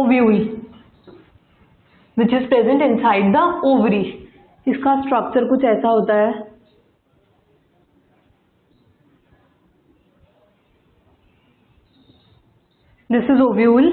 Ovule which is present inside the ovary. इसका structure कुछ ऐसा होता है। This is ovule.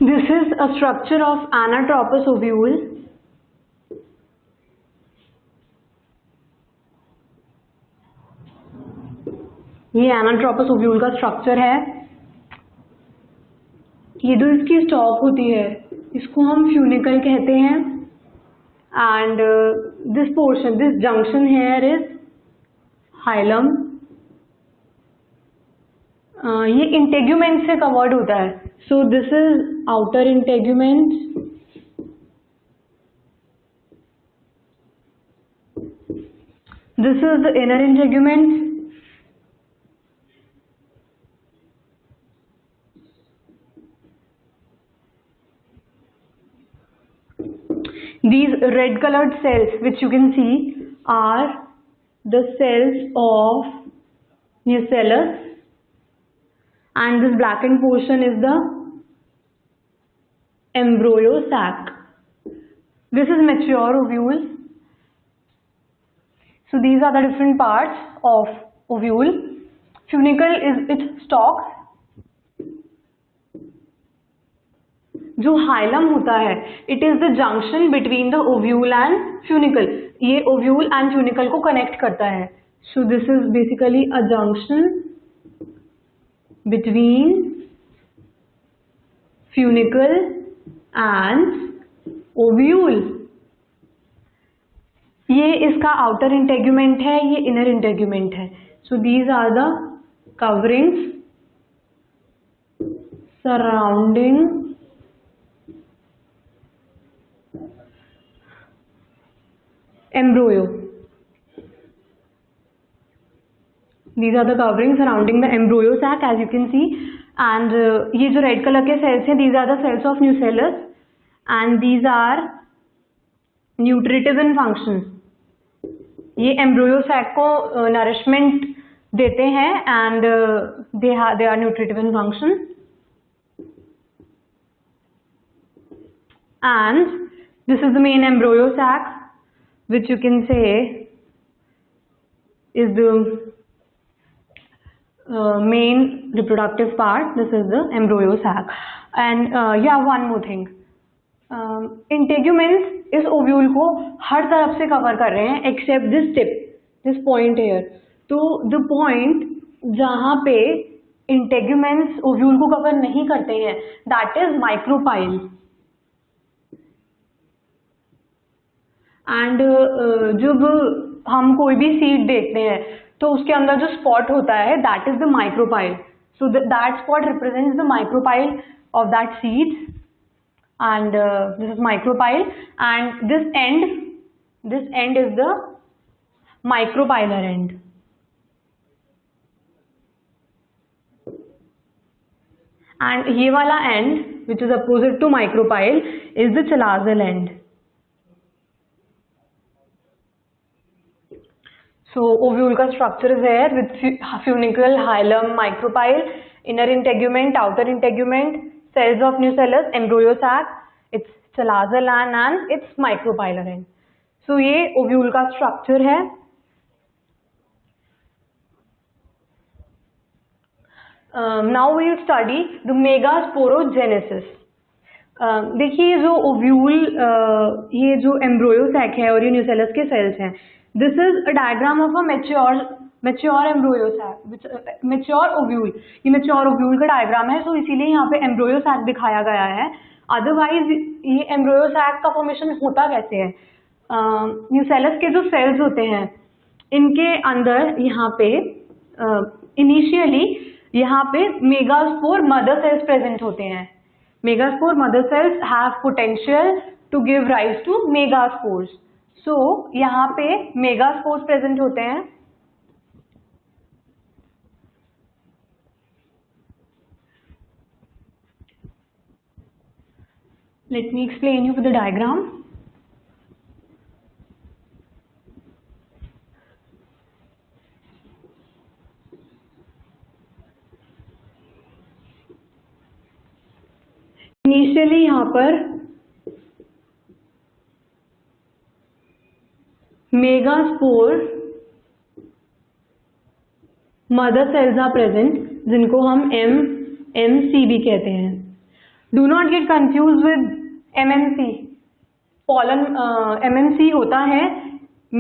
This is a structure of anatropous ovule. ये anatropous ovule का स्ट्रक्चर है। ये जो इसकी स्टॉक होती है इसको हम फ्यूनिकल कहते हैं। And this portion, this junction here is hilum. ये इंटेग्यूमेंट से कवर्ड होता है। So this is outer integument, this is the inner integument, these red colored cells which you can see are the cells of nucellus, and this blackened portion is the embryo sac. This is mature ovule. So these are the different parts of ovule. Funicle is its stalk. जो hilum होता है it is the junction between the ovule and funicle. ये ovule and funicle को connect करता है। So this is basically a junction between funicle and ovule. ये इसका outer integument है, ये इनर इंटेग्यूमेंट है। So these are the coverings surrounding embryo. These are the coverings surrounding the embryo sac as you can see, and ये जो red color के cells हैं these are the cells of nucellus and these are nutritive in function. ये embryo sac को nourishment देते हैं and they are nutritive in function, and this is the main embryo sac which you can say is the main reproductive part. This is the embryo sac, and you have one more thing. Integuments इस ovule को हर तरफ से cover कर रहे हैं except this tip, this point here. तो the point जहाँ पे इंटेग्यूमेंट्स ओव्यूल को कवर नहीं करते हैं that is micropyle. एंड जब हम कोई भी सीड देखते हैं तो उसके अंदर जो स्पॉट होता है that is the micropyle. So that spot represents the micropyle of that seed and this is micropyle and this end is the micropylar end. And ये वाला end which is opposite to micropyle is the chalazal end. So ovule का structure is there with funicle, hilum, micropyle, inner integument, outer integument, cells of nucellus, embryo sac, its chalazal and its micropylar end. So ये ovule का structure है. Now we will study the megasporogenesis. देखिए जो ovule ये जो एम्ब्रोयो sac है और ये न्यूसेलस के सेल्स हैं. This is a diagram of a mature embryo sac, mature ovule. ये मेच्योर ओव्यूल का डायग्राम है, सो इसीलिए यहाँ पे एम्ब्रोयो सैक दिखाया गया है. अदरवाइज ये एम्ब्रोयो सैक का फॉर्मेशन होता कैसे है? न्यूसेलस के जो सेल्स होते हैं इनके अंदर यहाँ पे इनिशियली यहाँ पे मेगास्पोर मदर सेल्स प्रेजेंट होते हैं. Megaspore mother cells have potential to give rise to megaspores. So यहाँ पे megaspores present होते हैं. Let me explain you with the diagram. Initially यहाँ पर megaspore mother cells are present जिनको हम MMC भी कहते हैं. Do not get confuse with MMC. Pollen MMC होता है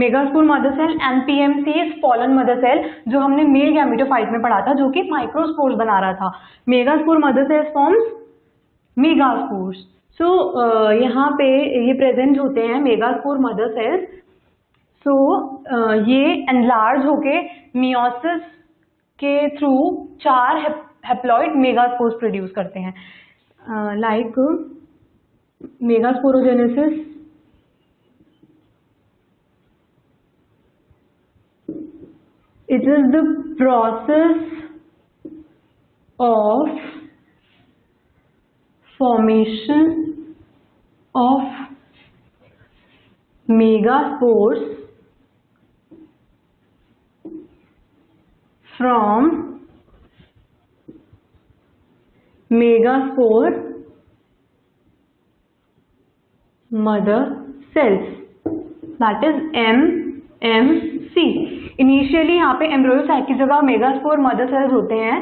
megaspore mother cell and PMC is pollen mother cell जो हमने मेल गैमेटोफाइट में पढ़ा था जो कि माइक्रोस्पोर्स बना रहा था. Megaspore mother cells forms megaspores. So यहाँ पे ये प्रेजेंट होते हैं मेगास्पोर मदर सेल्स. सो ये एनलार्ज होके मियोसिस के थ्रू 4 हैप्लॉइड मेगास्पोर्स प्रोड्यूस करते हैं. Like megasporogenesis, it is the process of formation of megaspores from megaspore mother cells, that is MMC. Initially यहाँ पे एम्ब्रोयो साइक की जगह मेगास्पोर मदर सेल्स होते हैं.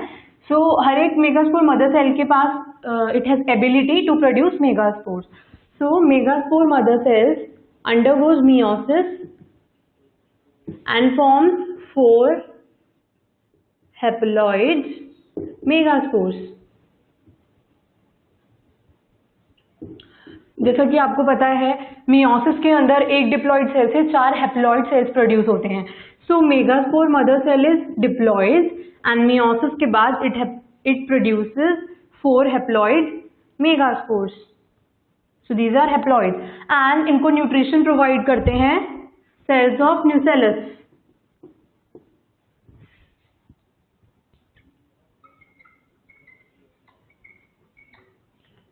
सो हर एक मेगास्पोर मदर सेल के पास it has ability to produce megaspores. So megaspore mother cells undergoes meiosis and forms 4 haploid megaspores. जैसा कि आपको पता है meiosis के अंदर एक डिप्लॉइड सेल से 4 हैप्लॉइड सेल्स प्रोड्यूस होते हैं. So megaspore mother cell is diploid and meiosis के बाद it produces 4 haploid megaspores. So these are haploid and इनको न्यूट्रिशन प्रोवाइड करते हैं cells of nucellus.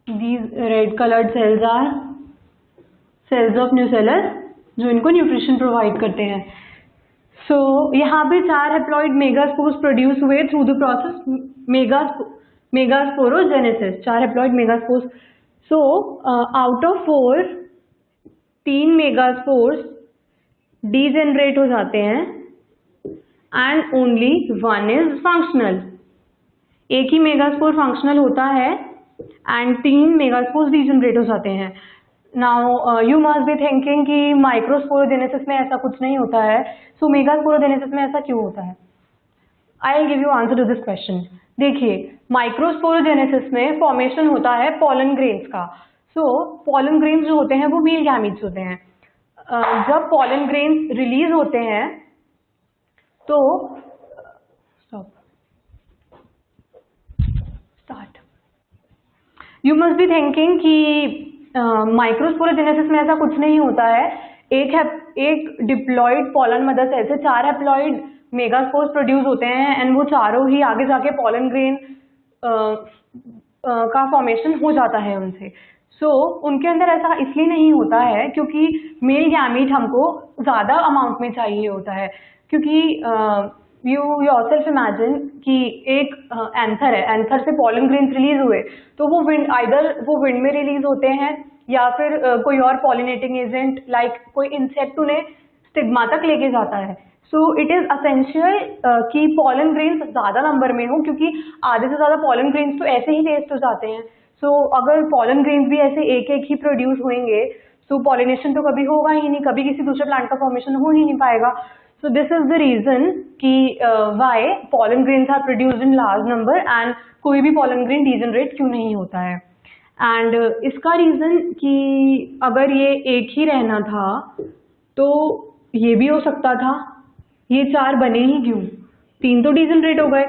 These red colored cells are cells of nucellus जो इनको nutrition provide करते हैं. So यहाँ पे 4 हैप्लॉइड मेगास्पोर्स प्रोड्यूस हुए through the process megasporogenesis. 4 haploid megaspores. So out of 4 3 megaspores degenerate हो जाते हैं एंड ओनली 1 इज फंक्शनल. एक ही मेगास्पोर फंक्शनल होता है एंड 3 मेगास्पोर्स डीजेनरेट हो जाते हैं. Now you must be thinking कि माइक्रोस्पोरोजेनेसिस में ऐसा कुछ नहीं होता है. सो मेगास्पोरोजेनेसिस में ऐसा क्यों होता है? I will give you answer to this question. देखिए माइक्रोस्पोरोजेनेसिस में फॉर्मेशन होता है पॉलन ग्रेन्स का. सो पॉलन ग्रेन्स जो होते हैं वो मेल गैमीट्स होते हैं. जब पॉलन ग्रेन्स रिलीज होते हैं तो start you must be thinking कि माइक्रोस्पोरोजेनेसिस में ऐसा कुछ नहीं होता है. एक डिप्लॉइड पॉलन मदर सेल से 4 हैप्लॉइड मेगास्पोर्स प्रोड्यूस होते हैं एंड वो चारों ही आगे जाके पॉलन ग्रेन का फॉर्मेशन हो जाता है उनसे। सो उनके अंदर ऐसा इसलिए नहीं होता है क्योंकि मेल गैमीट हमको ज़्यादा अमाउंट में चाहिए होता है, क्योंकि यू योरसेल्फ इमेजिन कि एक एंथर है, एंथर से पॉलन ग्रेन्स रिलीज हुए तो वो विंड आइदर वो विंड में रिलीज होते हैं या फिर कोई और पॉलिनेटिंग एजेंट लाइक कोई इंसेक्ट उन्हें स्टिग्मा तक लेके जाता है। सो इट इज असेंशियल कि पॉलन ग्रेन्स ज़्यादा नंबर में हो, क्योंकि आधे से ज़्यादा पॉलन ग्रेन्स तो ऐसे ही वेस्ट हो जाते हैं। सो अगर पॉलन ग्रेन्स भी ऐसे एक एक ही प्रोड्यूस होंगे तो पॉलिनेशन तो कभी होगा ही नहीं, कभी किसी दूसरे प्लांट का फॉर्मेशन हो ही नहीं पाएगा। So this is the reason कि why pollen grains are produced in large number and कोई भी पॉलन ग्रेन डीजनरेट क्यों नहीं होता है। एंड इसका रीजन कि अगर ये एक ही रहना था तो ये भी हो सकता था, ये 4 बने ही क्यों, 3 तो डीजनरेट हो गए।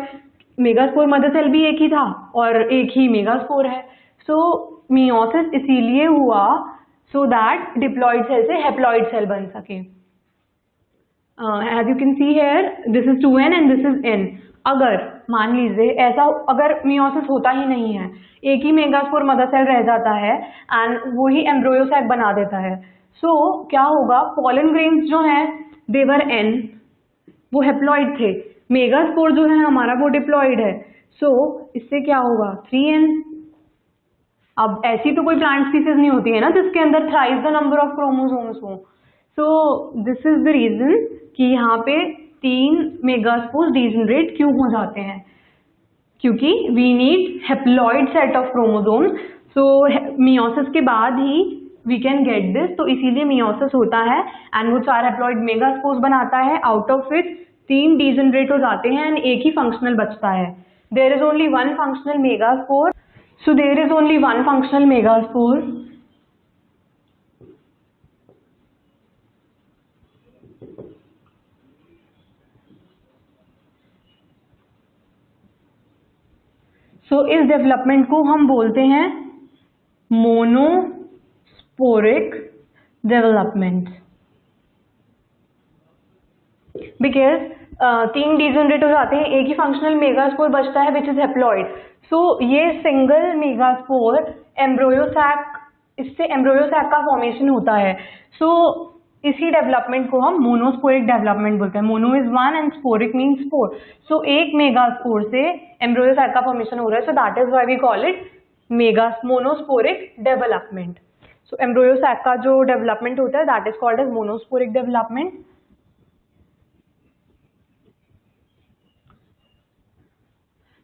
मेगास्पोर मदर सेल भी एक ही था और एक ही मेगास्पोर है। सो मियोसिस इसीलिए हुआ सो दैट डिप्लॉइड सेल से हैप्लॉइड सेल बन सके। As you can see here this is 2n and this is n। अगर मान लीजिए ऐसा अगर मियोसिस होता ही नहीं है, एक ही मेगास्पोर मदर सेल रह जाता है एंड वो ही एम्ब्रोयो सैक बना देता है, सो क्या होगा, पॉलन ग्रेन्स जो है देवर n, वो हैप्लॉइड थे, मेगास्पोर जो है हमारा वो डिप्लॉइड है। सो इससे क्या होगा 3n। अब ऐसी तो कोई प्लांट स्पीसीज नहीं होती है ना जिसके अंदर thrice the number of chromosomes हो। So this is the reason कि यहाँ पे 3 मेगास्पोर्स डीजनरेट क्यों हो जाते हैं, क्योंकि we need haploid set of chromosomes. So meiosis के बाद ही वी कैन गेट दिस, तो इसीलिए मियोसिस होता है एंड वो 4 हैप्लॉइड मेगास्पोर्स बनाता है, आउट ऑफ विच 3 डीजनरेट हो जाते हैं एंड एक ही फंक्शनल बचता है। There is only 1 functional megaspore. So there is only 1 functional megaspore. So इस डेवलपमेंट को हम बोलते हैं मोनोस्पोरिक डेवलपमेंट, बिकॉज 3 डीजनरेट हो जाते हैं, एक ही फंक्शनल मेगास्पोर बचता है विच इज हैप्लॉइड। सो ये सिंगल मेगास्पोर एम्ब्रोयो सैक, इससे एम्ब्रोयो सैक का फॉर्मेशन होता है। सो इसी डेवलपमेंट को हम मोनोस्पोरिक डेवलपमेंट बोलते हैं। Mono is 1 and sporic means 4। सो एक मेगास्पोर से एम्ब्रोयो सैक का फॉर्मेशन हो रहा है, so that is why we call it monosporic development. So embryo sac का जो डेवलपमेंट होता है that is called as monosporic development.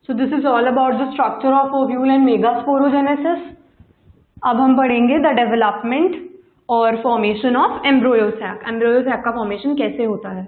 So this is all about the structure of ovule and megasporogenesis. अब हम पढ़ेंगे द डेवलपमेंट और formation of एम्ब्रोयो sac. एम्ब्रोयो sac का formation कैसे होता है।